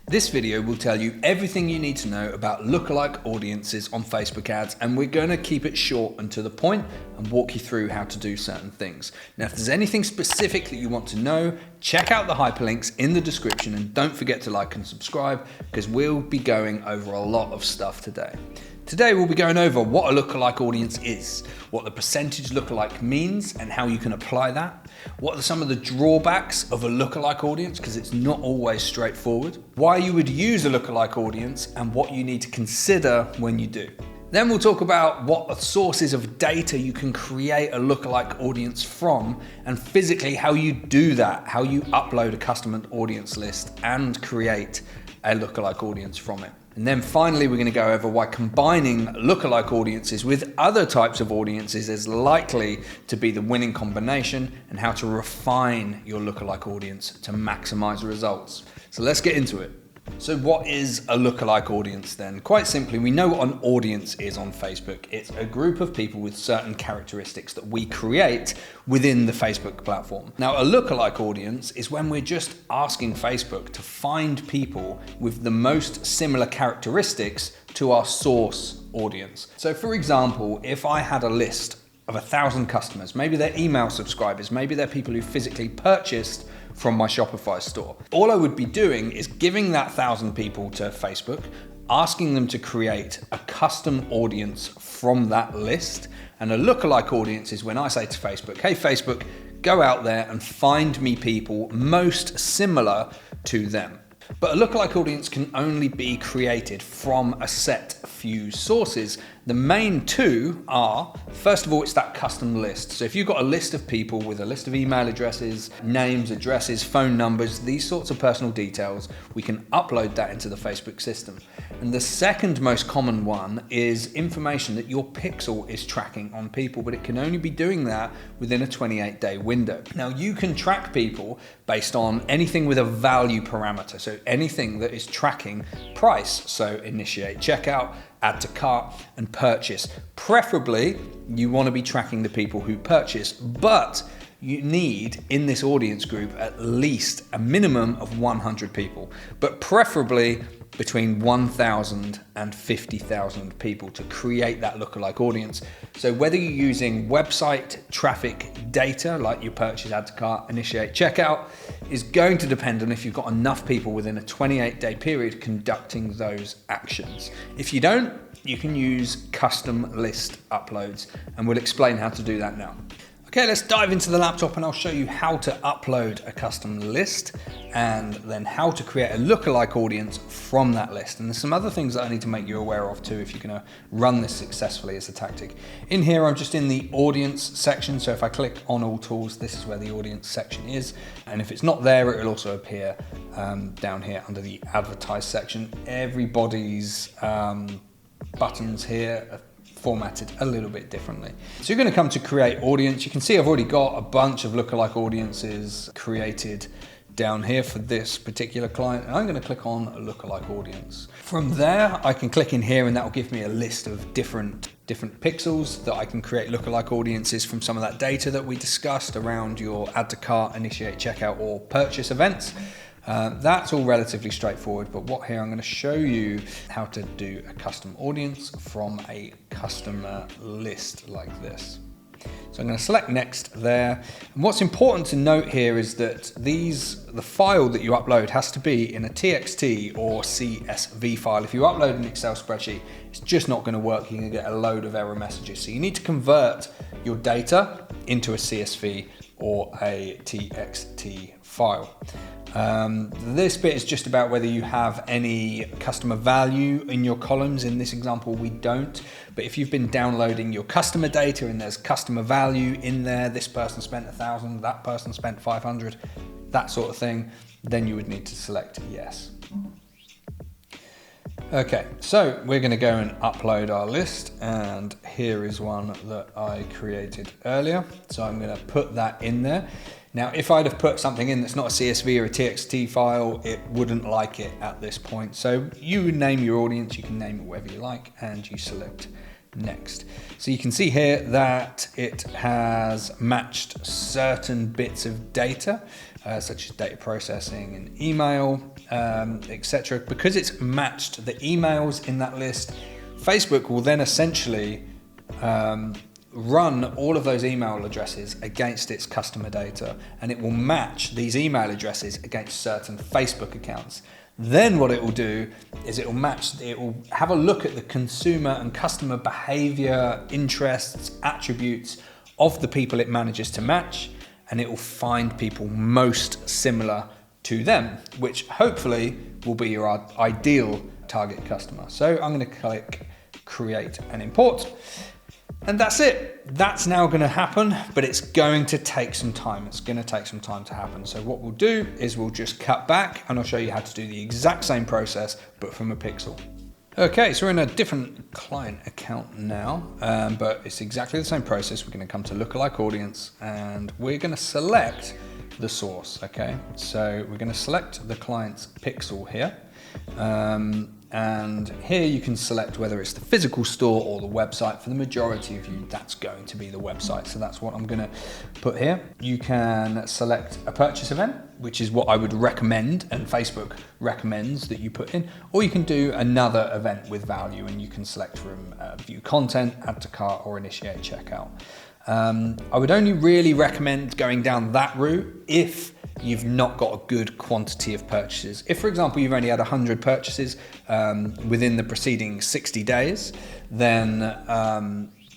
This video will tell you everything you need to know about lookalike audiences on Facebook ads, and we're going to keep it short and to the point and walk you through how to do certain things. Now, if there's anything specific that you want to know, check out the hyperlinks in the description and don't forget to like and subscribe because we'll be going over a lot of stuff today. Today we'll be going over what a lookalike audience is, what the percentage lookalike means and how you can apply that, what are some of the drawbacks of a lookalike audience because it's not always straightforward, why you would use a lookalike audience and what you need to consider when you do. Then we'll talk about what sources of data you can create a lookalike audience from and physically how you do that, how you upload a custom audience list and create a lookalike audience from it. And then finally, we're going to go over why combining lookalike audiences with other types of audiences is likely to be the winning combination and how to refine your lookalike audience to maximize results. So let's get into it. So what is a lookalike audience then? Quite simply, we know what an audience is on Facebook. It's a group of people with certain characteristics that we create within the Facebook platform. Now, a lookalike audience is when we're just asking Facebook to find people with the most similar characteristics to our source audience. So for example, if I had a list of 1,000 customers, maybe they're email subscribers, maybe they're people who physically purchased from my Shopify store. All I would be doing is giving that 1,000 people to Facebook, asking them to create a custom audience from that list. And a lookalike audience is when I say to Facebook, hey Facebook, go out there and find me people most similar to them. But a lookalike audience can only be created from a set few sources. The main two are, first of all, it's that custom list. So if you've got a list of people with a list of email addresses, names, addresses, phone numbers, these sorts of personal details, we can upload that into the Facebook system. And the second most common one is information that your pixel is tracking on people, but it can only be doing that within a 28-day window. Now you can track people based on anything with a value parameter. So anything that is tracking price. So initiate checkout, add to cart and purchase. Preferably, you want to be tracking the people who purchase, but you need in this audience group at least a minimum of 100 people, but preferably between 1,000 and 50,000 people to create that lookalike audience. So whether you're using website traffic data like your purchase, add to cart, initiate checkout is going to depend on if you've got enough people within a 28-day period conducting those actions. If you don't, you can use custom list uploads, and we'll explain how to do that now. Okay, let's dive into the laptop and I'll show you how to upload a custom list and then how to create a lookalike audience from that list. And there's some other things that I need to make you aware of too if you're going to run this successfully as a tactic. In here, I'm just in the audience section. So if I click on all tools, this is where the audience section is. And if it's not there, it will also appear down here under the advertise section. Everybody's buttons here are formatted a little bit differently. So you're going to come to create audience. You can see I've already got a bunch of lookalike audiences created down here for this particular client. And I'm going to click on a lookalike audience. From there, I can click in here and that will give me a list of different pixels that I can create lookalike audiences from some of that data that we discussed around your add to cart, initiate checkout or purchase events. That's all relatively straightforward, but what here I'm going to show you how to do a custom audience from a customer list like this. So I'm going to select next there. And what's important to note here is that the file that you upload has to be in a TXT or CSV file. If you upload an Excel spreadsheet, it's just not going to work. You're going to get a load of error messages. So you need to convert your data into a CSV or a TXT file. This bit is just about whether you have any customer value in your columns. In this example, we don't. But if you've been downloading your customer data and there's customer value in there, this person spent 1,000, that person spent 500, that sort of thing, then you would need to select yes. Okay, so we're going to go and upload our list, and here is one that I created earlier. So I'm going to put that in there. Now, if I'd have put something in that's not a CSV or a TXT file, it wouldn't like it at this point. So you name your audience, you can name it whatever you like, and you select next. So you can see here that it has matched certain bits of data, such as data processing and email, etc. Because it's matched the emails in that list, Facebook will then essentially run all of those email addresses against its customer data, and it will match these email addresses against certain Facebook accounts. Then what it will do is it will have a look at the consumer and customer behavior, interests, attributes of the people it manages to match, and it will find people most similar to them, which hopefully will be your ideal target customer. So I'm going to click create and import. And that's it. That's now going to happen, but it's going to take some time. It's going to take some time to happen. So what we'll do is we'll just cut back and I'll show you how to do the exact same process, but from a pixel. Okay, so we're in a different client account now, but it's exactly the same process. We're going to come to Lookalike Audience and we're going to select the source, okay? So we're going to select the client's pixel here. And here you can select whether it's the physical store or the website. For the majority of you, that's going to be the website. So that's what I'm going to put here. You can select a purchase event, which is what I would recommend and Facebook recommends that you put in, or you can do another event with value and you can select from view content, add to cart, or initiate checkout. I would only really recommend going down that route if you've not got a good quantity of purchases. If, for example, you've only had 100 purchases within the preceding 60 days, then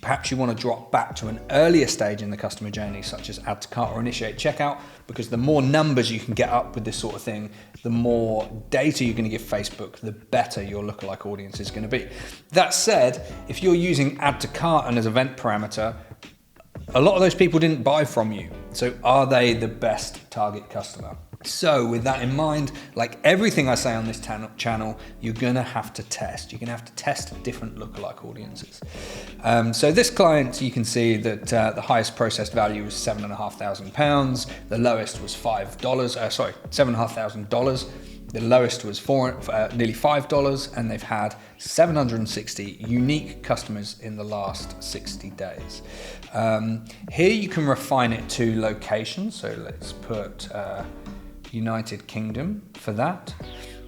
perhaps you want to drop back to an earlier stage in the customer journey, such as add to cart or initiate checkout, because the more numbers you can get up with this sort of thing, the more data you're going to give Facebook, the better your lookalike audience is going to be. That said, if you're using add to cart and as event parameter, a lot of those people didn't buy from you. So are they the best target customer? So with that in mind, like everything I say on this channel, you're gonna have to test. You're gonna have to test different lookalike audiences. So this client, you can see that the highest processed value was £7,500. The lowest was $7,500. The lowest was nearly $5, and they've had 760 unique customers in the last 60 days. Here you can refine it to location. So let's put United Kingdom for that.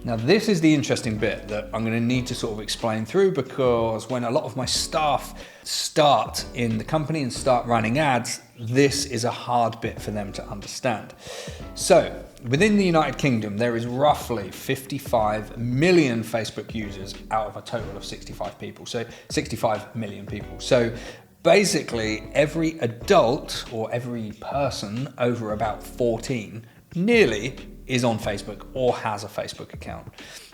Now this is the interesting bit that I'm going to need to sort of explain through, because when a lot of my staff start in the company and start running ads, this is a hard bit for them to understand. So within the United Kingdom, there is roughly 55 million Facebook users out of a total of 65 people. So 65 million people. So basically every adult or every person over about 14 nearly is on Facebook or has a Facebook account.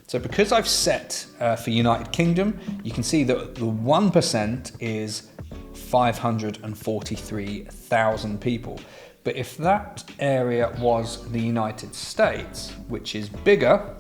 So because I've set for United Kingdom, you can see that the 1% is 543,000 people. But if that area was the United States, which is bigger,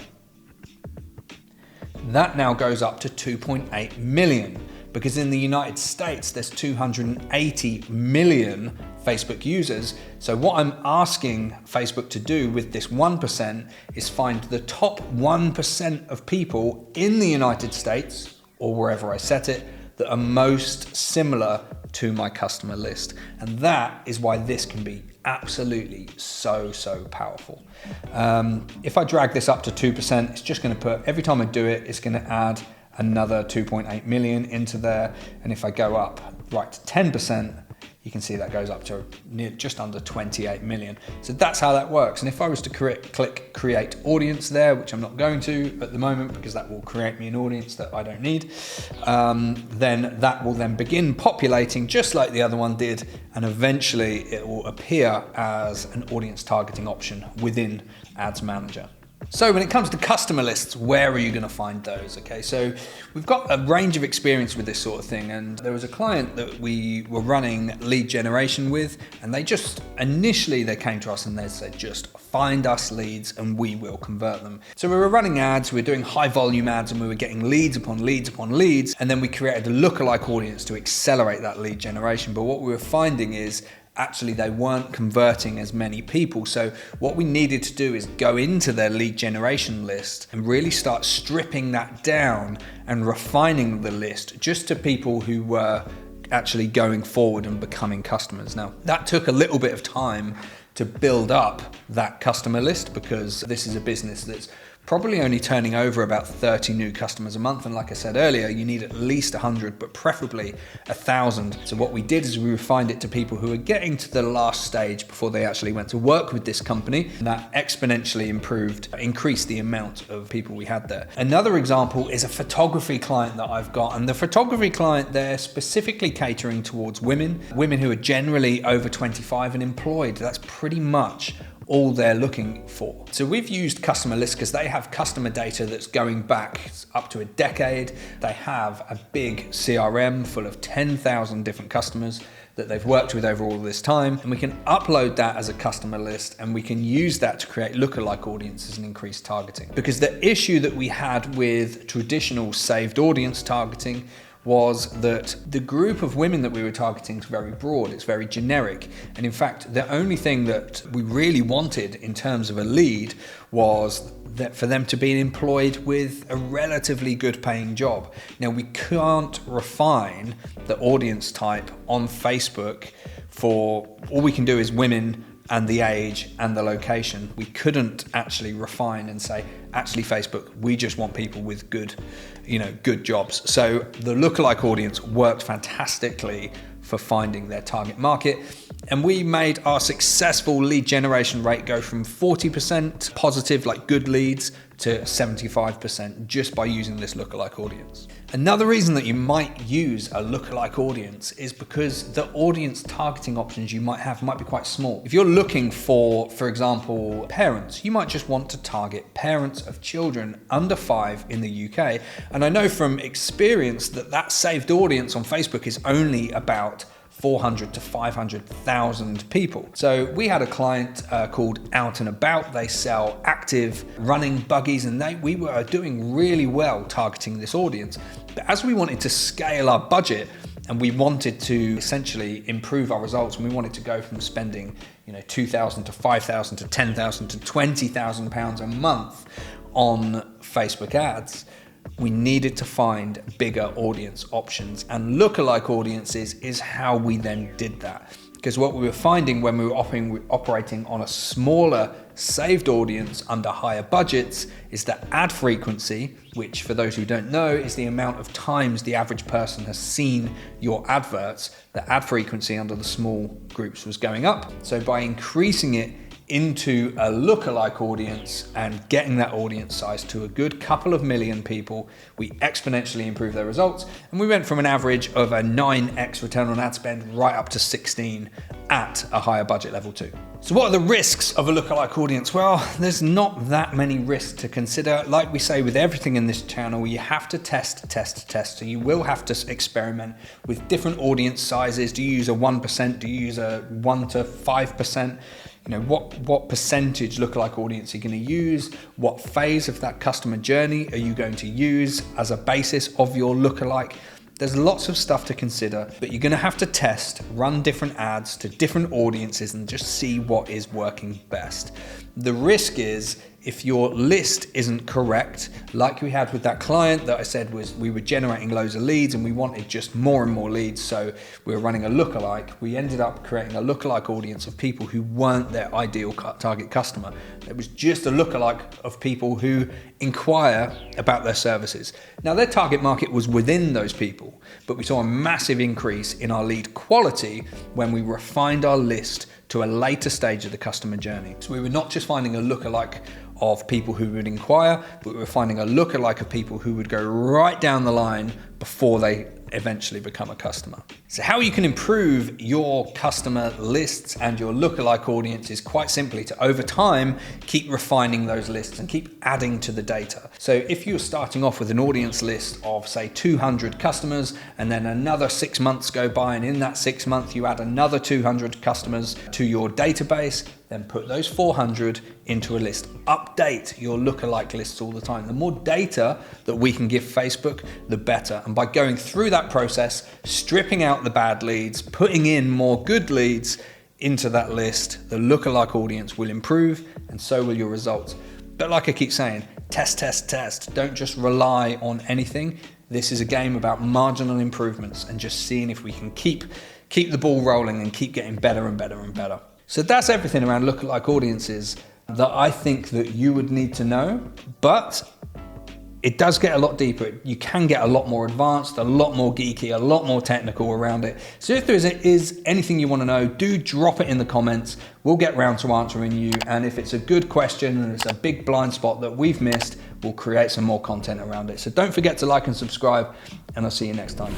that now goes up to 2.8 million. Because in the United States, there's 280 million Facebook users. So what I'm asking Facebook to do with this 1% is find the top 1% of people in the United States, or wherever I set it, that are most similar to my customer list. And that is why this can be absolutely so powerful. If I drag this up to 2%, it's just going to put, every time I do it, it's going to add another 2.8 million into there. And if I go up right to 10%, you can see that goes up to just under 28 million. So that's how that works. And if I was to click create audience there, which I'm not going to at the moment because that will create me an audience that I don't need, then that will then begin populating just like the other one did. And eventually it will appear as an audience targeting option within Ads Manager. So when it comes to customer lists, where are you going to find those? Okay, so we've got a range of experience with this sort of thing, and there was a client that we were running lead generation with, and they just initially they came to us and they said, just find us leads and we will convert them. So we were running ads, we were doing high volume ads, and we were getting leads upon leads upon leads, and then we created a lookalike audience to accelerate that lead generation. But what we were finding is, actually they weren't converting as many people. So what we needed to do is go into their lead generation list and really start stripping that down and refining the list just to people who were actually going forward and becoming customers. Now, that took a little bit of time to build up that customer list, because this is a business that's probably only turning over about 30 new customers a month. And like I said earlier, you need at least 100, but preferably 1,000. So what we did is we refined it to people who were getting to the last stage before they actually went to work with this company. And that exponentially increased the amount of people we had there. Another example is a photography client that I've got. And the photography client, they're specifically catering towards women who are generally over 25 and employed. That's pretty much all they're looking for. So we've used customer lists because they have customer data that's going back up to a decade. They have a big CRM full of 10,000 different customers that they've worked with over all this time. And we can upload that as a customer list, and we can use that to create lookalike audiences and increase targeting. Because the issue that we had with traditional saved audience targeting was that the group of women that we were targeting is very broad, it's very generic. And in fact, the only thing that we really wanted in terms of a lead was that for them to be employed with a relatively good paying job. Now, we can't refine the audience type on Facebook for, all we can do is women and the age and the location. We couldn't actually refine and say, actually Facebook, we just want people with good jobs. So the lookalike audience worked fantastically for finding their target market. And we made our successful lead generation rate go from 40% positive, like good leads, to 75% just by using this lookalike audience. Another reason that you might use a lookalike audience is because the audience targeting options you might have might be quite small. If you're looking for example, parents, you might just want to target parents of children under 5 in the UK. And I know from experience that saved audience on Facebook is only about 400 to 500,000 people. So we had a client called Out and About. They sell active running buggies, and we were doing really well targeting this audience. But as we wanted to scale our budget and we wanted to essentially improve our results, and we wanted to go from spending 2,000 to 5,000 to 10,000 to 20,000 pounds a month on Facebook ads, we needed to find bigger audience options, and lookalike audiences is how we then did that. Because what we were finding when we were operating on a smaller saved audience under higher budgets is that ad frequency, which for those who don't know is the amount of times the average person has seen your adverts, the ad frequency under the small groups was going up. So by increasing it into a lookalike audience and getting that audience size to a good couple of million people, we exponentially improved their results. And we went from an average of a 9x return on ad spend right up to 16 at a higher budget level too. So what are the risks of a lookalike audience? Well, there's not that many risks to consider. Like we say with everything in this channel, you have to test. So you will have to experiment with different audience sizes. Do you use a 1%? Do you use a 1 to 5%? What percentage lookalike audience are you going to use? What phase of that customer journey are you going to use as a basis of your lookalike? There's lots of stuff to consider, but you're going to have to test, run different ads to different audiences and just see what is working best. The risk is if your list isn't correct, like we had with that client that I said was we were generating loads of leads and we wanted just more and more leads. So we were running a lookalike. We ended up creating a lookalike audience of people who weren't their ideal target customer. It was just a lookalike of people who inquire about their services. Now their target market was within those people, but we saw a massive increase in our lead quality when we refined our list to a later stage of the customer journey. So we were not just finding a lookalike of people who would inquire, but we were finding a lookalike of people who would go right down the line before they eventually become a customer. So how you can improve your customer lists and your lookalike audience is quite simply to, over time, keep refining those lists and keep adding to the data. So if you're starting off with an audience list of say 200 customers and then another 6 months go by and in that 6 months you add another 200 customers to your database, then put those 400 into a list. Update your lookalike lists all the time. The more data that we can give Facebook, the better. And by going through that process, stripping out the bad leads, putting in more good leads, into that list, the lookalike audience will improve, and so will your results. But like I keep saying, test, test, test. Don't just rely on anything. This is a game about marginal improvements and just seeing if we can keep the ball rolling and keep getting better and better and better. So that's everything around lookalike audiences that I think that you would need to know, but it does get a lot deeper. You can get a lot more advanced, a lot more geeky, a lot more technical around it. So if there is anything you want to know, do drop it in the comments. We'll get round to answering you. And if it's a good question and it's a big blind spot that we've missed, we'll create some more content around it. So don't forget to like and subscribe, and I'll see you next time.